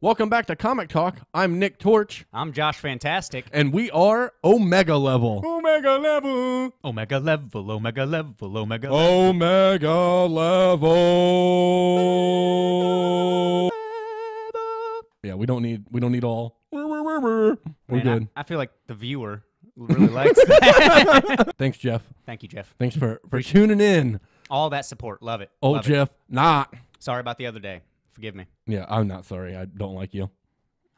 Welcome back to Comic Talk. I'm Nick Torch. I'm Josh Fantastic. And we are Omega Level. Omega Level. Omega Level. Omega Level. Omega Level. Omega Level. Yeah, we don't need all. We're good. I feel like the viewer really likes that. Thanks, Jeff. Thank you, Jeff. Thanks for tuning in. All that support. Love it. Old Love Jeff, not. Sorry about the other day. Forgive me. Yeah, I'm not sorry. I don't like you.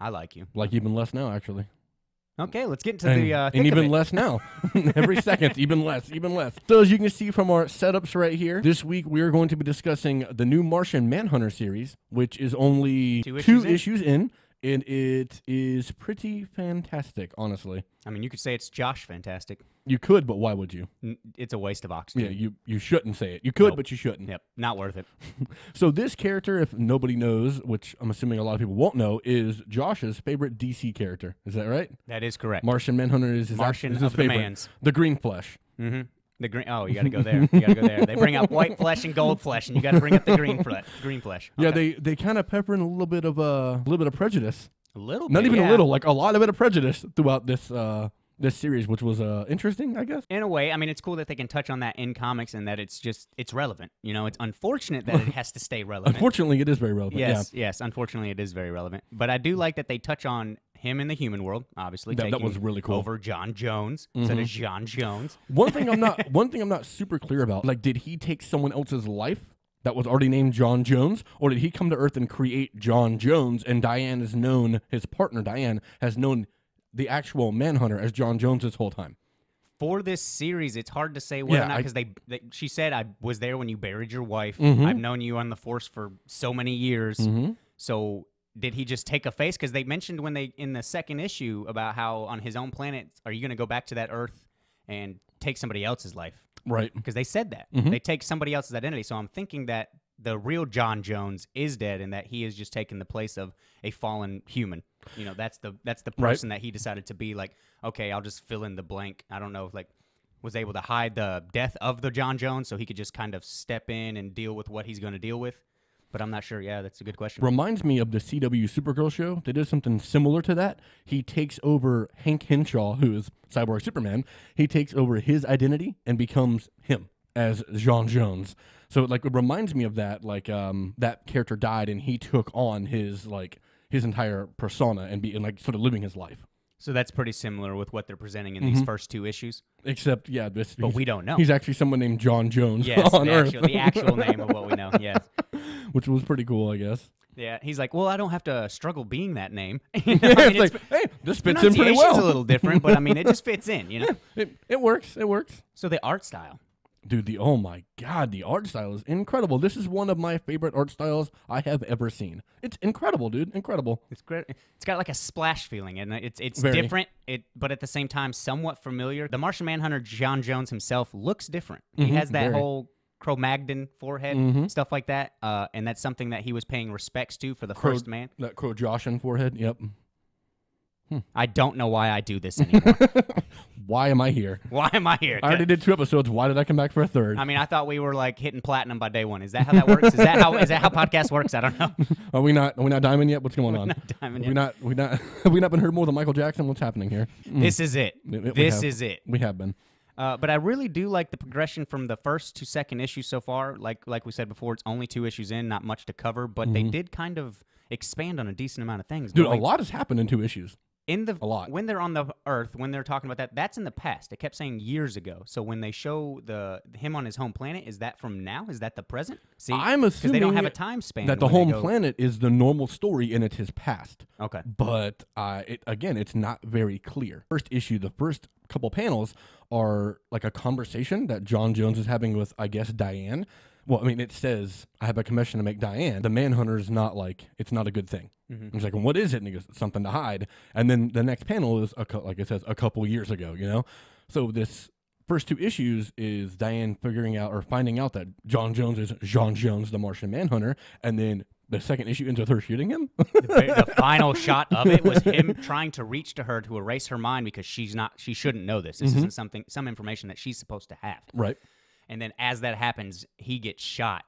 I like you. Like even less now, actually. Okay, let's get into the thick and even of it. less now. Every second, even less. So as you can see from our setups right here, this week we are going to be discussing the new Martian Manhunter series, which is only two issues in, and it is pretty fantastic, honestly. I mean, you could say it's Josh Fantastic. You could, but why would you? It's a waste of oxygen. Yeah, you shouldn't say it. You could, but you shouldn't. Yep, not worth it. So this character, if nobody knows, which I'm assuming a lot of people won't know, is Josh's favorite DC character. Is that right? That is correct. Martian Manhunter is his of favorite. The Mans. The green flesh. Mm-hmm. The green. Oh, you got to go there. You got to go there. They bring up white flesh and gold flesh, and you got to bring up the green flesh. Okay. Yeah, they kind of pepper in a little bit of prejudice. A little bit, Not even a little, like a lot of bit of prejudice throughout this series, which was interesting, I guess. In a way, I mean, it's cool that they can touch on that in comics and that it's relevant. You know, it's unfortunate that it has to stay relevant. Unfortunately, it is very relevant. Yes, unfortunately, it is very relevant. But I do like that they touch on him in the human world, obviously. That was really cool. Over John Jones instead of John Jones. One thing I'm not super clear about, like, did he take someone else's life that was already named John Jones, or did he come to Earth and create John Jones, and his partner Diane has known the actual Manhunter as John Jones this whole time? For this series, it's hard to say whether or not, because she said, I was there when you buried your wife. I've known you on the Force for so many years. So did he just take a face? Because they mentioned in the second issue about how on his own planet, are you going to go back to that Earth and take somebody else's life? Right. Because they said that. They take somebody else's identity. So I'm thinking that the real John Jones is dead and that he is just taking the place of a fallen human. You know, that's the person that he decided to be. Like, okay, I'll just fill in the blank. I don't know if, like, was able to hide the death of the John Jones so he could just kind of step in and deal with what he's going to deal with. But I'm not sure. Yeah, that's a good question. Reminds me of the CW Supergirl show. They did something similar to that. He takes over Hank Henshaw, who is Cyborg Superman. He takes over his identity and becomes him as John Jones. So, like, it reminds me of that. Like, that character died and he took on his entire persona and sort of living his life. So that's pretty similar with what they're presenting in these first two issues. Except, yeah, but we don't know. He's actually someone named John Jones on Earth. The actual name of what we know. Yes. Which was pretty cool, I guess. Yeah, he's like, well, I don't have to struggle being that name. You know? I mean, hey, this fits in pretty well. It's a little different, but I mean, it just fits in, you know? It works. It works. So the art style. Dude, oh my God, the art style is incredible. This is one of my favorite art styles I have ever seen. It's incredible, dude. Incredible. It's great. It's got like a splash feeling, and it's Very. different, but at the same time, somewhat familiar. The Martian Manhunter, John Jones himself, looks different. He has that whole Cro-Magnon forehead, stuff like that, and that's something that he was paying respects to for the first man. That Cro-Joshan forehead, yep. I don't know why I do this anymore. Why am I here? Why am I here? I already did 2 episodes. Why did I come back for a third? I mean, I thought we were like hitting platinum by day one. Is that how that works? Is that how podcast works? I don't know. Are we not diamond yet? What's going on? Not diamond yet. Have we not been heard more than Michael Jackson? What's happening here? This is it. This is it. We have been. But I really do like the progression from the first to second issue so far. Like we said before, it's only 2 issues in, not much to cover, but they did kind of expand on a decent amount of things. Dude, a lot has happened in 2 issues. A lot. When they're on the Earth, when they're talking about that's in the past. It kept saying years ago. So when they show him on his home planet, is that from now? Is that the present? See, I'm assuming because they don't have a time span. That the home planet is the normal story and it's his past. Okay. But it's not very clear. First issue, the first couple panels are like a conversation that John Jones is having with, I guess, Diane. Well, I mean, it says, I have a commission to make Diane. The Manhunter is not it's not a good thing. He's like, well, what is it? And he goes, something to hide. And then the next panel is, like it says, a couple years ago, you know? So this first 2 issues is Diane figuring out or finding out that John Jones is John Jones, the Martian Manhunter. And then the second issue ends with her shooting him. The final shot of it was him trying to reach to her to erase her mind because she shouldn't know this. This isn't some information that she's supposed to have. Right. And then as that happens, he gets shot.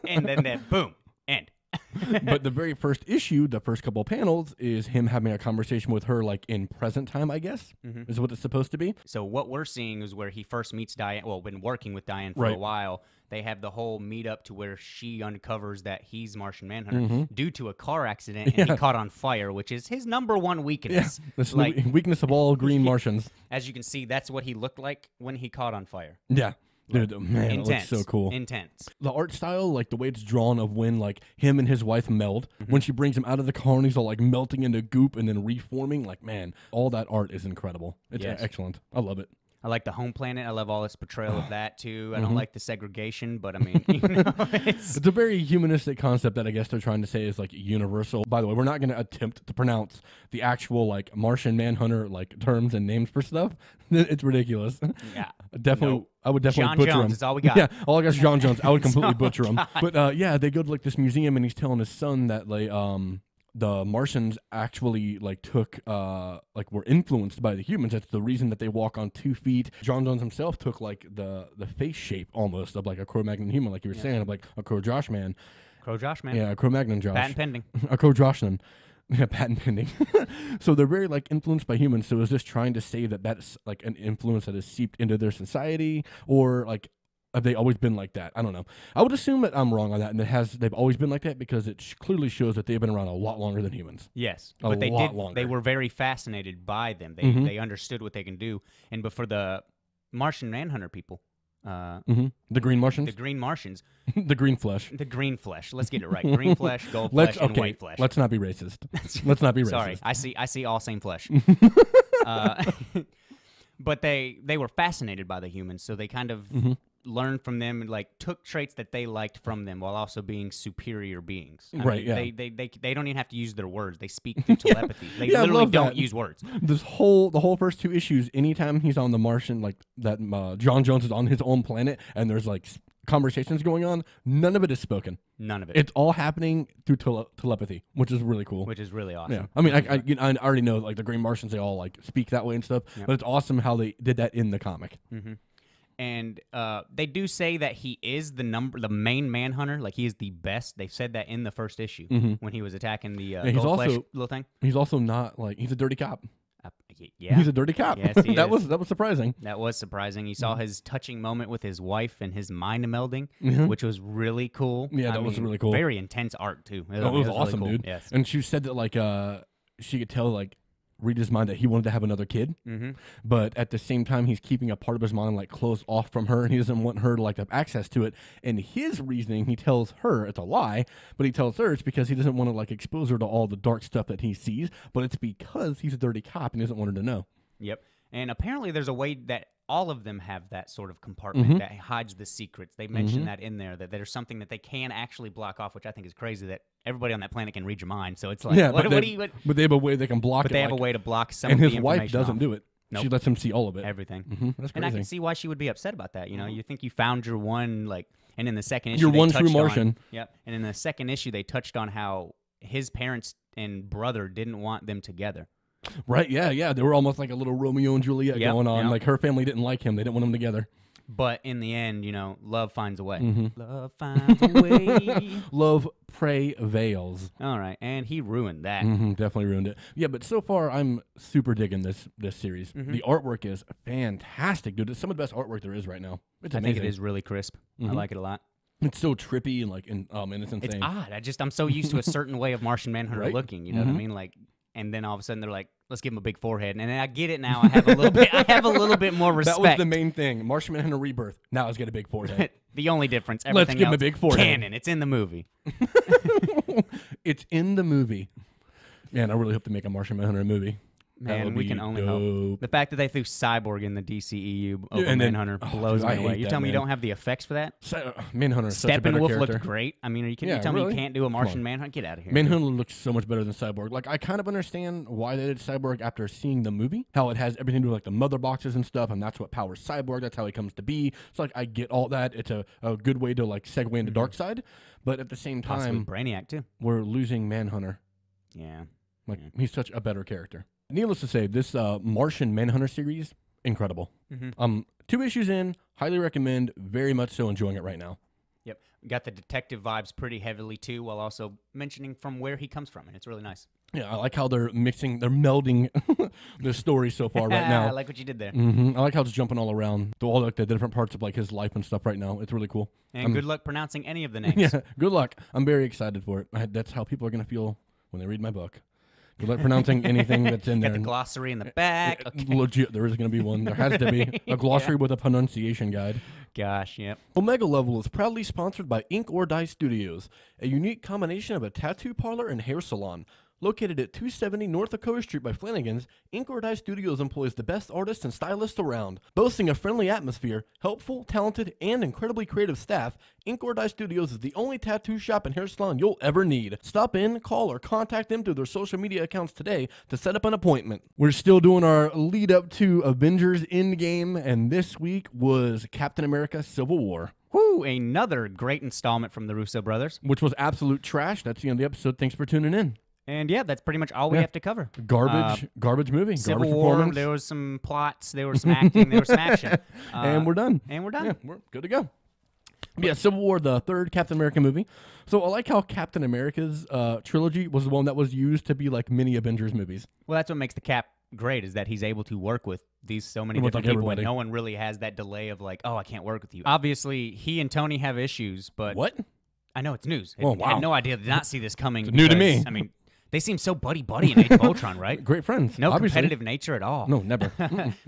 And then boom, end. But the very first issue, the first couple of panels, is him having a conversation with her, like in present time, I guess, is what it's supposed to be. So what we're seeing is where he first meets Diane. Well, been working with Diane for a while. They have the whole meetup to where she uncovers that he's Martian Manhunter due to a car accident, and he caught on fire, which is his number one weakness. Yeah, that's the weakness of all green Martians. As you can see, that's what he looked like when he caught on fire. Yeah. Dude, man, intense. it looks so cool. Intense. The art style, like the way it's drawn of when like him and his wife meld, when she brings him out of the car and he's all like melting into goop and then reforming, like, man, all that art is incredible. It's excellent. I love it. I like the home planet. I love all its portrayal of that too. I don't like the segregation, but I mean, you know, it's a very humanistic concept that I guess they're trying to say is like universal. By the way, we're not going to attempt to pronounce the actual like Martian Manhunter like terms and names for stuff. It's ridiculous. Yeah, definitely. Nope. I would definitely John butcher Jones him. is all we got. Yeah, all I got is John Jones. I would completely butcher him. But yeah, they go to like this museum and he's telling his son that like the Martians actually like took like were influenced by the humans. That's the reason that they walk on 2 feet. John Jones himself took like the face shape almost of like a Cro-Magnon human, like you were saying, of like a Crow-Josh man. Crow-Josh man. Yeah, a Cro-Magnon Josh. Patent pending. A Crow-Joshman. Yeah, patent pending. So they're very like influenced by humans. So is this trying to say that that's like an influence that has seeped into their society, or like have they always been like that? I don't know. I would assume that I'm wrong on that, and they've always been like that because it clearly shows that they've been around a lot longer than humans. Yes, but they did. Longer. They were very fascinated by them. They understood what they can do, and before the Martian Manhunter people. The Green Martians? The Green Martians. The green flesh. The green flesh. Let's get it right. Green flesh, gold flesh, and white flesh. Let's not be racist. Let's not be racist. Sorry, I see all same flesh. But they were fascinated by the humans, so they kind of learned from them and like took traits that they liked from them while also being superior beings. I mean, they don't even have to use their words. They speak through telepathy. They literally don't use words. The whole first 2 issues, anytime he's on the Martian, like that John Jones is on his own planet and there's like conversations going on, none of it is spoken. None of it. It's all happening through telepathy, which is really cool. Which is really awesome. Yeah. I mean, I already know like the Green Martians, they all like speak that way and stuff, but it's awesome how they did that in the comic. And they do say that he is the main Manhunter, like he is the best. They said that in the first issue when he was attacking the gold flesh little thing. He's also not like he's a dirty cop. Yeah, he's a dirty cop. Yes, he that was surprising. That was surprising. You saw his touching moment with his wife and his mind melding, which was really cool. Yeah, that was really cool. Very intense art too. It was awesome, really cool. dude. Yes. And she said that like she could tell like read his mind that he wanted to have another kid, but at the same time he's keeping a part of his mind like closed off from her, and he doesn't want her to like have access to it. And his reasoning, he tells her it's a lie, but he tells her it's because he doesn't want to like expose her to all the dark stuff that he sees, but it's because he's a dirty cop and he doesn't want her to know. Yep. And apparently there's a way that all of them have that sort of compartment that hides the secrets. They mentioned that in there, that there's something that they can actually block off, which I think is crazy, that everybody on that planet can read your mind. So it's like, but they have a way they can block it. But they have a way to block some of the information. And his wife doesn't do it. Nope. She lets him see all of it. Everything. That's crazy. And I can see why she would be upset about that. You know, you think you found your one, like, and in the second issue, your one true Martian. Yep. And in the second issue, they touched on how his parents and brother didn't want them together. Right, yeah. They were almost like a little Romeo and Juliet going on. Like her family didn't like him. They didn't want them together. But in the end, you know, love finds a way. Love finds a way. Love prevails. All right, and he ruined that. Definitely ruined it. Yeah, but so far I'm super digging this series. The artwork is fantastic, dude. It's some of the best artwork there is right now. It's amazing. I think it is really crisp. I like it a lot. It's so trippy and like, and it's insane. It's odd. I'm so used to a certain way of Martian Manhunter looking. You know what I mean? Like. And then all of a sudden they're like, "Let's give him a big forehead." And then I get it now. I have a little bit. I have a little bit more respect. That was the main thing. Martian Manhunter Rebirth. Now let's get a big forehead. The only difference. Let's give him a big forehead. Canon. It's in the movie. It's in the movie. Man, I really hope to make a Martian Manhunter movie. Man, we can only hope. The fact that they threw Cyborg in the DCEU over Manhunter blows me away. You tell me you don't have the effects for that? Manhunter is such a better Steppenwolf character. looked great. I mean, you tell me you can't do a Martian Manhunter? Get out of here. Manhunter looks so much better than Cyborg. Like, I kind of understand why they did Cyborg after seeing the movie, how it has everything to do with like the mother boxes and stuff, and that's what powers Cyborg. That's how he comes to be. So like, I get all that. It's a good way to like segue into Darkseid, but at the same time, Brainiac too. We're losing Manhunter. Yeah. Like, he's such a better character. Needless to say, this Martian Manhunter series, incredible. 2 issues in, highly recommend, very much so enjoying it right now. Yep. Got the detective vibes pretty heavily too, while also mentioning from where he comes from, and it's really nice. Yeah, I like how they're melding the story so far right now. I like what you did there. I like how it's jumping all around, through all like the different parts of like his life and stuff right now. It's really cool. And good luck pronouncing any of the names. Yeah, good luck. I'm very excited for it. That's how people are going to feel when they read my book. Good luck pronouncing anything that's in there. Got the glossary in the back. Okay. Legit, there is going to be one. There has to be a glossary with a pronunciation guide. Gosh, yep. Omega Level is proudly sponsored by Ink or Dye Studios, a unique combination of a tattoo parlor and hair salon. Located at 270 North Dakota Street by Flanagan's, Ink or Dye Studios employs the best artists and stylists around. Boasting a friendly atmosphere, helpful, talented, and incredibly creative staff, Ink or Dye Studios is the only tattoo shop and hair salon you'll ever need. Stop in, call, or contact them through their social media accounts today to set up an appointment. We're still doing our lead up to Avengers Endgame, and this week was Captain America Civil War. Woo! Another great installment from the Russo brothers. Which was absolute trash. That's the end of the episode. Thanks for tuning in. And yeah, that's pretty much all we have to cover. Garbage movie. Civil garbage War, performance. there was some plots, there was some acting, there was some action. And we're done. And we're done. Yeah, we're good to go. Yeah, Civil War, the third Captain America movie. So I like how Captain America's trilogy was the one that was used to be like mini Avengers movies. Well, that's what makes the Cap great, is that he's able to work with these so many different like people, everybody. and no one really has that delay of like, oh, I can't work with you. Obviously, he and Tony have issues, but What? I know it's news. Oh, wow. Had no idea, did not see this coming. It's new to me. I mean, they seem so buddy-buddy in Age of Ultron, right? Great friends. No obviously. competitive nature at all. No, never.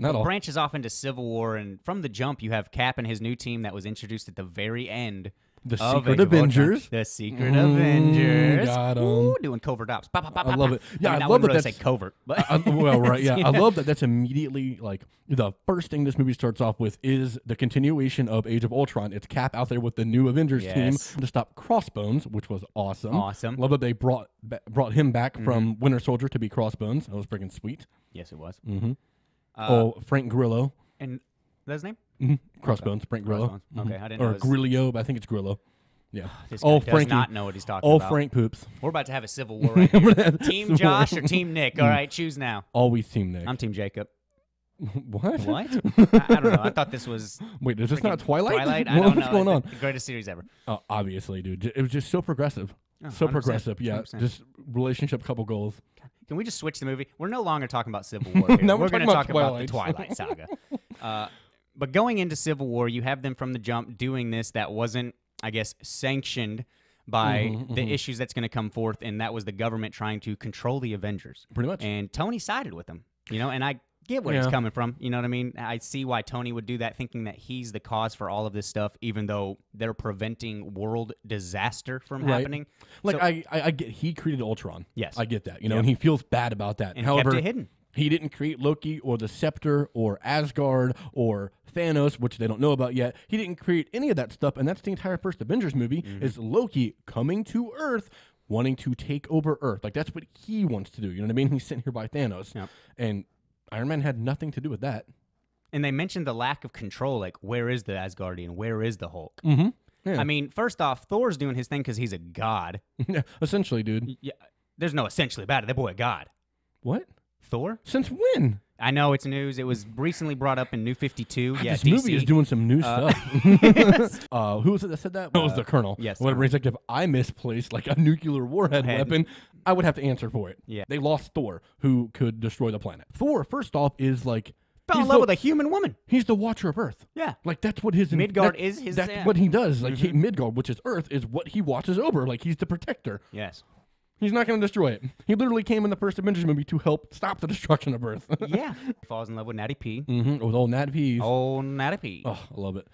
Not all. Branches off into Civil War, and from the jump, you have Cap and his new team that was introduced at the very end. The of Secret Age of Ultron. Avengers. The Secret Avengers. Got 'em. Ooh, doing covert ops. Pop, pop, pop, I pop, love pop. it. Yeah, I mean, I I love wouldn't that really that's say covert, but well, right, yeah. I love that. That's immediately like the first thing this movie starts off with is the continuation of Age of Ultron. It's Cap out there with the new Avengers team to stop Crossbones, which was awesome. Awesome. Love that they brought him back from Winter Soldier to be Crossbones. That was freaking sweet. Yes, it was. Frank Grillo. And that's his name? Crossbones, Frank Grillo. Crossbones. Okay, I didn't Or know. Grillo, but I think it's Grillo. Yeah. This guy does Frankie. not know what he's talking Oh, about. Frank Poops. We're about to have a civil war right here. Team Josh or Team Nick? All right, choose now. Always Team Nick. I'm Team Jacob. What? What? I don't know. I thought this was Wait, is this not Twilight? Twilight? I don't What's know. going on? The greatest series ever. Obviously, dude. It was just so progressive. Oh, So 100%, progressive. Yeah. 100%. Just relationship, couple goals. Can we just switch the movie? We're no longer talking about Civil War here. Now we're We're going talking to about talk about the Twilight Saga. But going into Civil War, you have them from the jump doing this that wasn't, I guess, sanctioned by the issues that's going to come forth, and that was the government trying to control the Avengers. Pretty much. And Tony sided with them, and I get where he's coming from. You know what I mean? I see why Tony would do that, thinking that he's the cause for all of this stuff, even though they're preventing world disaster from happening. Like, So- I get he created Ultron. Yes. I get that. And he feels bad about that. And However, kept it hidden. he didn't create Loki or the Scepter or Asgard or Thanos, which they don't know about yet. He didn't create any of that stuff, and that's the entire first Avengers movie, is Loki coming to Earth, wanting to take over Earth. Like, that's what he wants to do. You know what I mean? He's sent here by Thanos. Yep. And Iron Man had nothing to do with that. And they mentioned the lack of control, like, where is the Asgardian? Where is the Hulk? Mm-hmm. Yeah. I mean, first off, Thor's doing his thing because he's a god. Yeah, essentially, dude. Yeah, there's no essentially about it. That boy a god. What? Thor? Since when? I know it's news. It was recently brought up in New 52. Yeah, This DC. movie is doing some new stuff. Who was it that said that? It was the Colonel. yes, Whatever. He's like, if I misplaced like a nuclear warhead weapon, I would have to answer for it. Yeah. They lost Thor, who could destroy the planet. Thor, first off, is like Fell in he's love the- with a human woman. He's the Watcher of Earth. Yeah. Like that's what his Midgard that- is his- That's yeah. what he does. Like Midgard, which is Earth, is what he watches over. Like he's the protector. Yes. He's not going to destroy it. He literally came in the first Avengers movie to help stop the destruction of Earth. Yeah. Falls in love with Natty P. With old Nat Peeve. Oh, Natty P. Oh, I love it.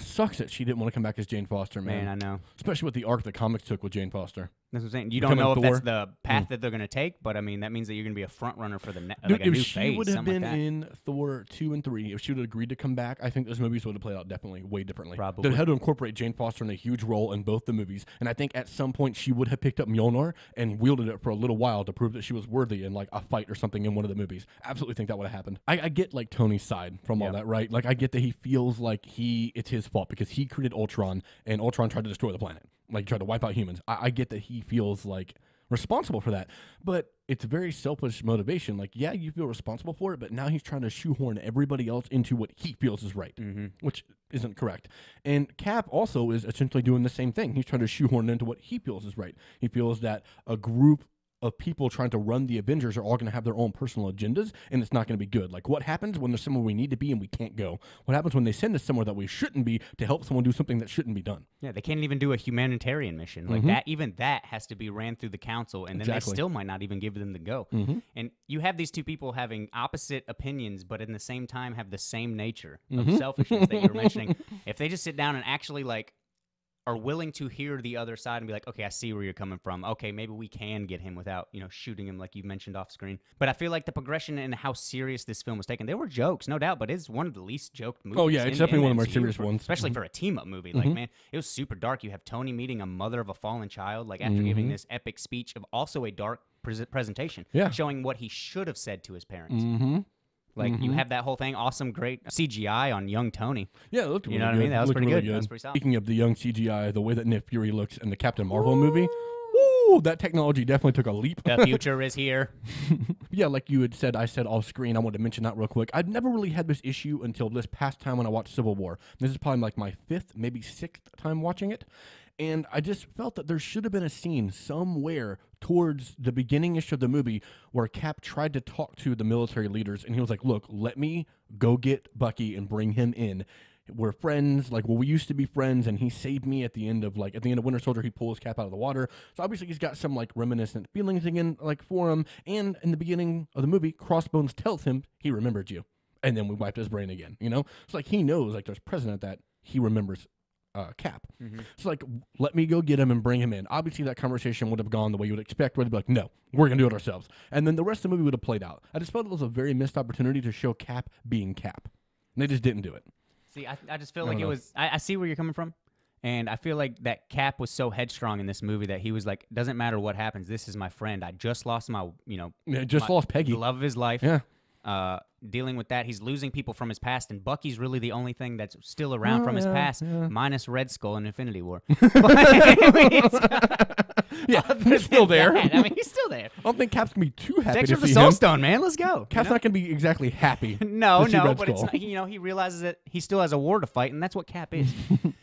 Sucks that she didn't want to come back as Jane Foster, man. Man, I know. Especially with the arc the comics took with Jane Foster. That's what I'm saying. You don't Becoming know if Thor. that's the path that they're going to take, but I mean, that means that you're going to be a front runner for the Dude, like a if new she phase. would have something been like that. in Thor 2 and 3, if she would have agreed to come back, I think those movies would have played out definitely way differently. Probably. They had to incorporate Jane Foster in a huge role in both the movies, and I think at some point she would have picked up Mjolnir and wielded it for a little while to prove that she was worthy in like a fight or something in one of the movies. Absolutely think that would have happened. I get like Tony's side from all that, right? Like I get that he feels like it's his fault because he created Ultron and Ultron tried to destroy the planet, like tried to wipe out humans. I get that he feels like responsible for that. But it's very selfish motivation. Like, yeah, you feel responsible for it, but now he's trying to shoehorn everybody else into what he feels is right, which isn't correct. And Cap also is essentially doing the same thing. He's trying to shoehorn into what he feels is right. He feels that a group of people trying to run the Avengers are all going to have their own personal agendas, and it's not going to be good. Like, what happens when there's somewhere we need to be and we can't go? What happens when they send us somewhere that we shouldn't be to help someone do something that shouldn't be done? Yeah, they can't even do a humanitarian mission. Like that, even that has to be ran through the council, and then they still might not even give them the go. And you have these two people having opposite opinions, but in the same time have the same nature of selfishness that you were mentioning. If they just sit down and actually, like, are willing to hear the other side and be like, okay, I see where you're coming from. Okay, maybe we can get him without, shooting him like you mentioned off screen. But I feel like the progression and how serious this film was taken, there were jokes, no doubt, but it's one of the least joked movies. Oh, yeah, it's definitely one of the more serious ones. Especially for a team-up movie. Like, man, it was super dark. You have Tony meeting a mother of a fallen child, like, after giving this epic speech of also a dark presentation, showing what he should have said to his parents. Like, you have that whole thing, awesome, great CGI on young Tony. Yeah, it looked really good. You know what I mean? That was pretty good. That was pretty solid. Speaking of the young CGI, the way that Nick Fury looks in the Captain Marvel movie, woo, that technology definitely took a leap. The future is here. Yeah, like you had said, I said off screen, I wanted to mention that real quick. I've never really had this issue until this past time when I watched Civil War. This is probably like my 5th, maybe 6th time watching it. And I just felt that there should have been a scene somewhere towards the beginning-ish of the movie where Cap tried to talk to the military leaders, and he was like, look, let me go get Bucky and bring him in. We're friends, like, well, we used to be friends, and he saved me at the end of Winter Soldier. He pulls Cap out of the water. So obviously he's got some, like, reminiscent feelings again, like, for him. And in the beginning of the movie, Crossbones tells him he remembered you. And then we wiped his brain again, It's like he knows, like, there's precedent that he remembers Cap. So, like, let me go get him and bring him in. Obviously, that conversation would have gone the way you would expect, where they'd be like, no, we're going to do it ourselves. And then the rest of the movie would have played out. I just felt it was a very missed opportunity to show Cap being Cap. And they just didn't do it. See, I just feel like it was, I see where you're coming from. And I feel like that Cap was so headstrong in this movie that he was like, doesn't matter what happens, this is my friend. I just lost my, lost Peggy. The love of his life. Yeah. Dealing with that, he's losing people from his past, and Bucky's really the only thing that's still around from his past, minus Red Skull in Infinity War. Yeah, he's still there. I mean, he's still there. I don't think Cap's gonna be too happy Thanks to for the see Soul him. Stone, man. Let's go. Cap's not gonna be exactly happy. No, Red but Skull. it's not, he realizes that he still has a war to fight, and that's what Cap is.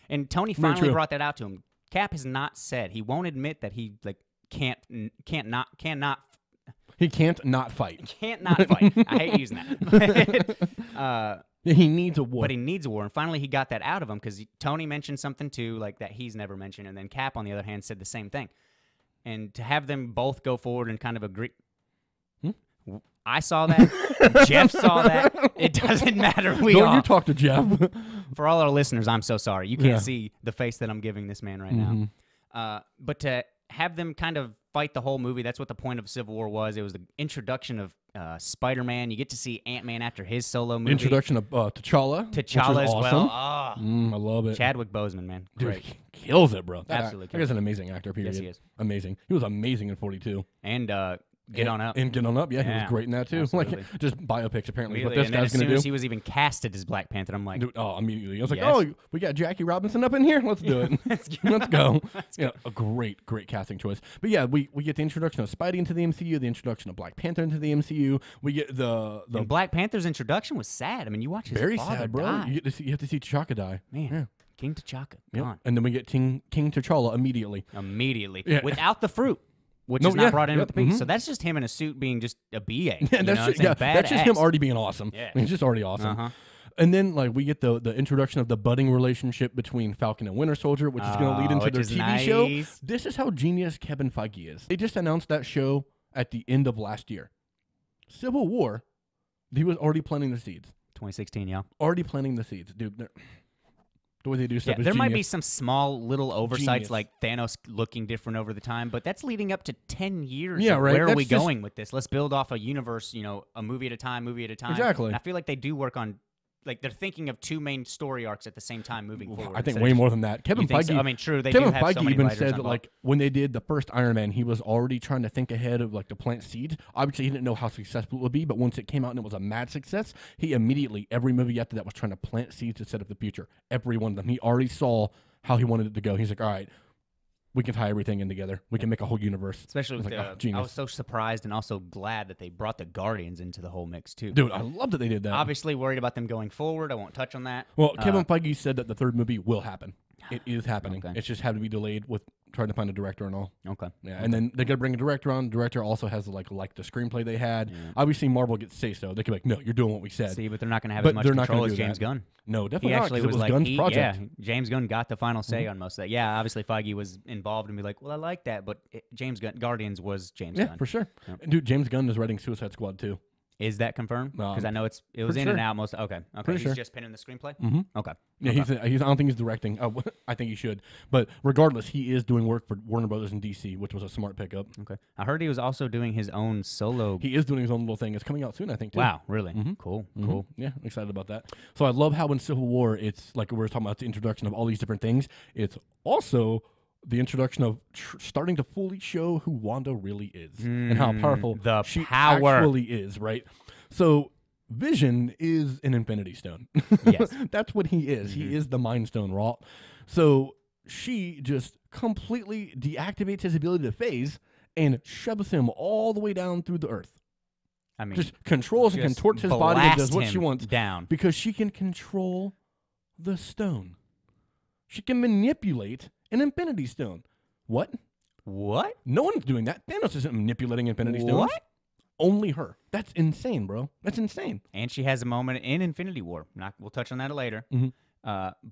And Tony finally brought that out to him. Cap has not said, he won't admit that he can't not He can't not fight. Can't not fight. I hate using that. He needs a war. But he needs a war. And finally he got that out of him because Tony mentioned something too, like that he's never mentioned. And then Cap, on the other hand, said the same thing. And to have them both go forward and kind of agree. I saw that. Jeff saw that. It doesn't matter. Don't you talk to Jeff. For all our listeners, I'm so sorry. You can't see the face that I'm giving this man right now. But to have them kind of fight the whole movie, that's what the point of Civil War was. It was the introduction of Spider-Man. You get to see Ant-Man after his solo movie. Introduction of T'Challa. T'Challa as awesome. well. Oh. I love it. Chadwick Boseman, man. Dude, Great. kills it, bro. Absolutely. That guy's an amazing actor, period. Yes, he is. Amazing. He was amazing in 42. And Get On Up. And Get On Up, yeah. He was great in that, too. Absolutely. Like, just biopics, apparently. What Really, this and then guy's as going soon to as do. he was even casted as Black Panther, I'm like, Dude, immediately. I was like, Yes. we got Jackie Robinson up in here? Let's do it. Let's go. A great casting choice. But yeah, we get the introduction of Spidey into the MCU, the introduction of Black Panther into the MCU. We get the And Black Panther's introduction was sad. I mean, you watch his very father sad, bro. die. You have to see T'Chaka die. Man, Yeah. King T'Chaka, Yep. gone. And then we get King T'Challa immediately. Immediately. Yeah. Without the fruit. Which No, is not yeah, brought in yep, with the piece. So that's just him in a suit being just a BA. Yeah, you know what I'm saying? that's just him Badass. already being awesome. Yeah. He's just already awesome. Uh-huh. And then we get the introduction of the budding relationship between Falcon and Winter Soldier, which is going to lead into which their is TV show. nice. This is how genius Kevin Feige is. They just announced that show at the end of last year. Civil War, he was already planting the seeds. 2016, yeah. Already planting the seeds. Dude, the way they do stuff is there might be genius. some small little oversights Genius. like Thanos looking different over the time, but that's leading up to 10 years. Yeah, of right. Where are That's we just- going with this? Let's build off a universe, a movie at a time, Exactly. And I feel like they do work on, they're thinking of two main story arcs at the same time moving forward. I think instead way of more than that. Kevin You think Feige. so? I mean, true. They Kevin do have Feige so many even writers said that, involved. when they did the first Iron Man, he was already trying to think ahead of to plant seeds. Obviously, he didn't know how successful it would be, but once it came out and it was a mad success, he immediately, every movie after that was trying to plant seeds to set up the future. Every one of them. He already saw how he wanted it to go. He's like, all right, we can tie everything in together. We can make a whole universe. Especially with like, the, genius. I was so surprised and also glad that they brought the Guardians into the whole mix too. Dude, I love that they did that. Obviously worried about them going forward. I won't touch on that. Well, Kevin Feige said that the third movie will happen. It is happening. Okay. It's just had to be delayed with trying to find a director and all. Okay. Yeah, and then they're gonna bring a director on. Director also has like the screenplay they had. Obviously, Marvel gets to say so. They could be like, no, you're doing what we said. See, but they're not going to have But as much they're not control gonna as do James that. Gunn. No, definitely He not. actually 'Cause was it was like, Gunn's project. yeah, James Gunn got the final say on most of that. Yeah, obviously Feige was involved and be like, well, I like that, but James Gunn, Guardians was James Yeah, Gunn. for sure. Yep. And dude, James Gunn is writing Suicide Squad too. Is that confirmed? Because I know it was in sure. and out most. Okay, Pretty he's sure. just penning the screenplay. Mm-hmm. Okay, Yeah, okay. he's. I don't think he's directing. I think he should. But regardless, he is doing work for Warner Brothers and DC, which was a smart pickup. Okay. I heard he was also doing his own solo. He is doing his own little thing. It's coming out soon, I think. Too. Wow, really? Mhm. Cool, Mhm. cool. Yeah, I'm excited about that. So I love how in Civil War, it's like we were talking about the introduction of all these different things. It's also the introduction of starting to fully show who Wanda really is and how powerful the she power. actually is, right? So Vision is an Infinity Stone. Yes. That's what he is. He is the Mind Stone wrought. So she just completely deactivates his ability to phase and shoves him all the way down through the earth. I mean, Just controls and just contorts his body and does blast what she him wants down. because she can control the stone. She can manipulate an Infinity Stone. What? What? No one's doing that. Thanos isn't manipulating Infinity Stones. What? Only her. That's insane, bro. That's insane. And she has a moment in Infinity War. We'll touch on that later. Mhm.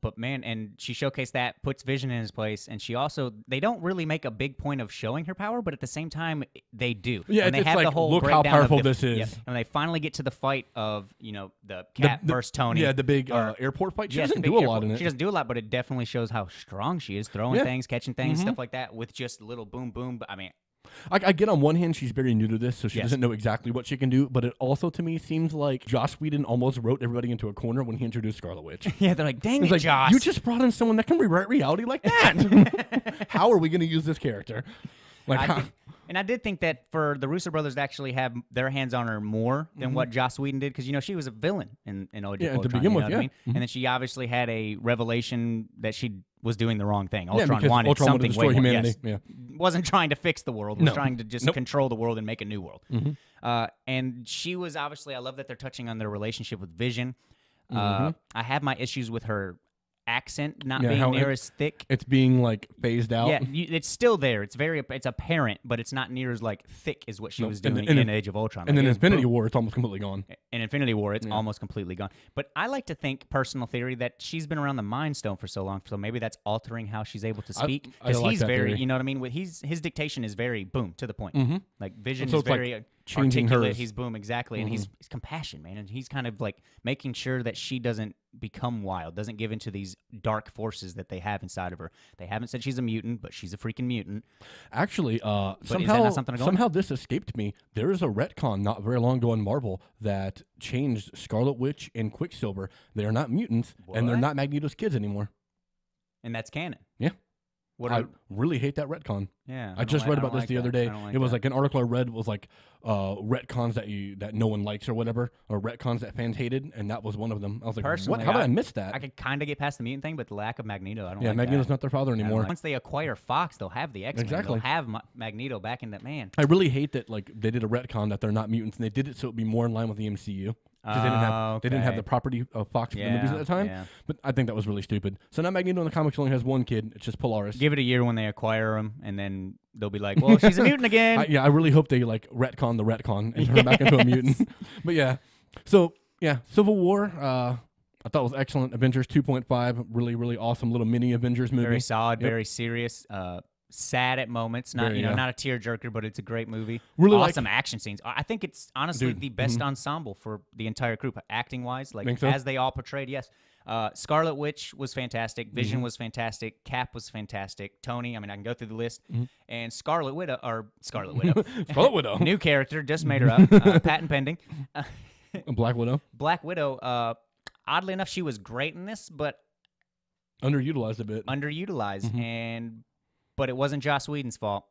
But man, and she showcased that, puts Vision in his place, and she also, they don't really make a big point of showing her power, but at the same time, they do. Yeah, and they it's have like, the whole look how breakdown of powerful the- this is. yeah, and they finally get to the fight of, the Cat versus Tony. Yeah, the big airport fight. She Yes, the doesn't big do a airport- lot in it. She doesn't do a lot, but it definitely shows how strong she is, throwing Yeah. things, catching things, stuff like that, with just little boom, boom. But I mean, I get on one hand, she's very new to this, so she Yes. doesn't know exactly what she can do, but it also, to me, seems like Joss Whedon almost wrote everybody into a corner when he introduced Scarlet Witch. yeah, they're like, dang It's it, like, Joss. you just brought in someone that can rewrite reality like that. How are we going to use this character? Like, how? And I did think that for the Russo brothers to actually have their hands on her more than what Joss Whedon did, because she was a villain in Age of Yeah, to Ultron, begin you with, know what yeah. I mean? And then she obviously had a revelation that she was doing the wrong thing. Yeah, Ultron because wanted Ultron wanted to something destroy way more. humanity. Yes. Yeah. Wasn't trying to fix the world. Was No. trying to just Nope. control the world and make a new world. And she was obviously. I love that they're touching on their relationship with Vision. I have my issues with her accent not Yeah, being how near it- as thick. It's being, like, phased out. Yeah, it's still there. It's apparent, but it's not near as like thick as what she was and- doing and in in- Age of Ultron. And Like, then it was Infinity boom. War, it's almost completely gone. In Infinity War, it's almost completely gone. But I like to think, personal theory, that she's been around the Mind Stone for so long, so maybe that's altering how she's able to speak. I Because like he's that very, theory. you know what I mean. With his dictation is very boom to the point. Like Vision So is it's like very changing articulate. hers. He's boom exactly, and he's compassion, man, and he's kind of like making sure that she doesn't become wild, doesn't give into these dark forces that they have inside of her. They haven't said she's a mutant, but she's a freaking mutant. Actually, is that somehow, not something to go on? somehow this escaped me. There is a retcon not very long ago in Marvel that changed Scarlet Witch and Quicksilver. They are not mutants, and they're What? not Magneto's kids anymore. And that's canon. Yeah. What I are, really hate that retcon. yeah. I just read about this the other day. It It was like an article I read was like retcons that no one likes or whatever, or retcons that fans hated, and that was one of them. I was like, Personally, what? How did I miss that? I could kind of get past the mutant thing, but the lack of Magneto, I don't yeah, like Magneto's that. not their father I don't anymore. like- Once they acquire Fox, they'll have the X-Men. Exactly. They'll have Magneto back in that man. I really hate that like they did a retcon that they're not mutants, and they did it so it'd be more in line with the MCU. Because they didn't have the property of Fox for the movies at the time. Yeah. But I think that was really stupid. So now Magneto in the comics only has one kid. It's just Polaris. Give it a year when they acquire him, and then they'll be like, "Well, she's a mutant again." I really hope they like retcon the retcon and turn her back into a mutant. But yeah, so yeah, Civil War. I thought was excellent. Avengers 2.5, really really awesome little mini Avengers movie. Very solid, Yep. very serious. Sad at moments, not Very, not a tearjerker, but it's a great movie. Really awesome action scenes. I think it's honestly Dude, the best ensemble for the entire group, acting wise. Like Think so? as they all portrayed. Yes, Scarlet Witch was fantastic. Vision was fantastic. Cap was fantastic. Tony. I mean, I can go through the list. And Scarlet Widow. Scarlet Widow, New character, just made her up. Patent pending. Black Widow, Black Widow. Oddly enough, she was great in this, but underutilized a bit. underutilized, but it wasn't Joss Whedon's fault.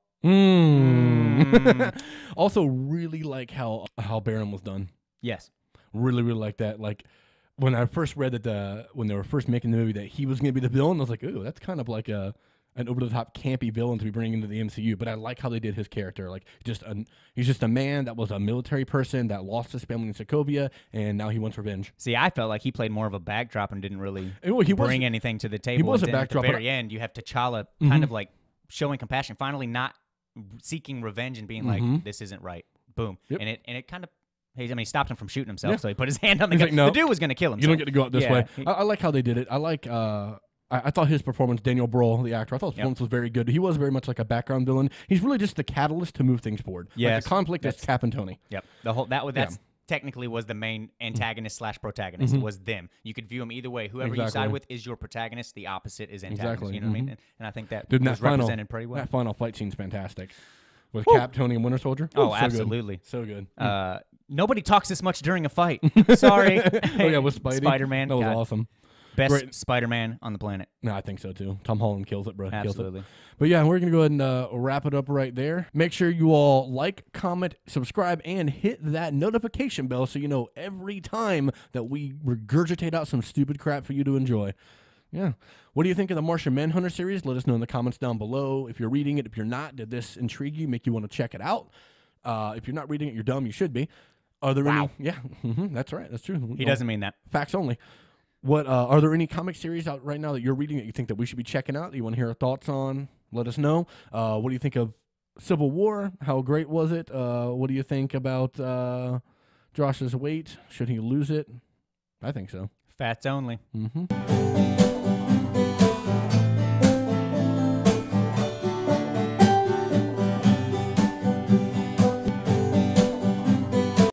Also, really like how Baron was done. Yes. Really, really like that. Like when I first read that when they were first making the movie that he was going to be the villain, I was like, ooh, that's kind of like a an over-the-top campy villain to be bringing into the MCU, but I like how they did his character. Like, he's just a man that was a military person that lost his family in Sokovia, and now he wants revenge. See, I felt like he played more of a backdrop and didn't really He bring anything to the table. He was and a then backdrop. At the very end, you have T'Challa kind of like showing compassion, finally not seeking revenge and being like, "This isn't right." Boom, and it kind of. He stopped him from shooting himself, so he put his hand on the gun. Like, no, the dude was going to kill himself. You don't get to go out this way. I like how they did it. I like. I thought his performance, Daniel Bruhl, the actor, I thought his performance was very good. He was very much like a background villain. He's really just the catalyst to move things forward. Yes, like the conflict is Cap and Tony. Yep. That's technically was the main antagonist / protagonist. Was them. You could view them either way. Whoever you side with is your protagonist. The opposite is antagonist. You know what I mean? And I think that was represented pretty well. That final fight scene's fantastic. With Cap, Tony, and Winter Soldier. Oh, absolutely. Good. So good. Nobody talks this much during a fight. Sorry. Oh, yeah, with Spidey. Spider-Man. That was awesome. Best Spider-Man on the planet. No, I think so, too. Tom Holland kills it, bro. Absolutely. But yeah, we're going to go ahead and wrap it up right there. Make sure you all like, comment, subscribe, and hit that notification bell so you know every time that we regurgitate out some stupid crap for you to enjoy. Yeah. What do you think of the Martian Manhunter series? Let us know in the comments down below. If you're reading it, if you're not, did this intrigue you, make you want to check it out? If you're not reading it, you're dumb. You should be. Are there any? Yeah, that's right. That's true. He doesn't mean that. Facts only. What are there any comic series out right now that you're reading that you think that we should be checking out? That you want to hear our thoughts on? Let us know. What do you think of Civil War? How great was it? What do you think about Josh's weight? Should he lose it? I think so. Fats only.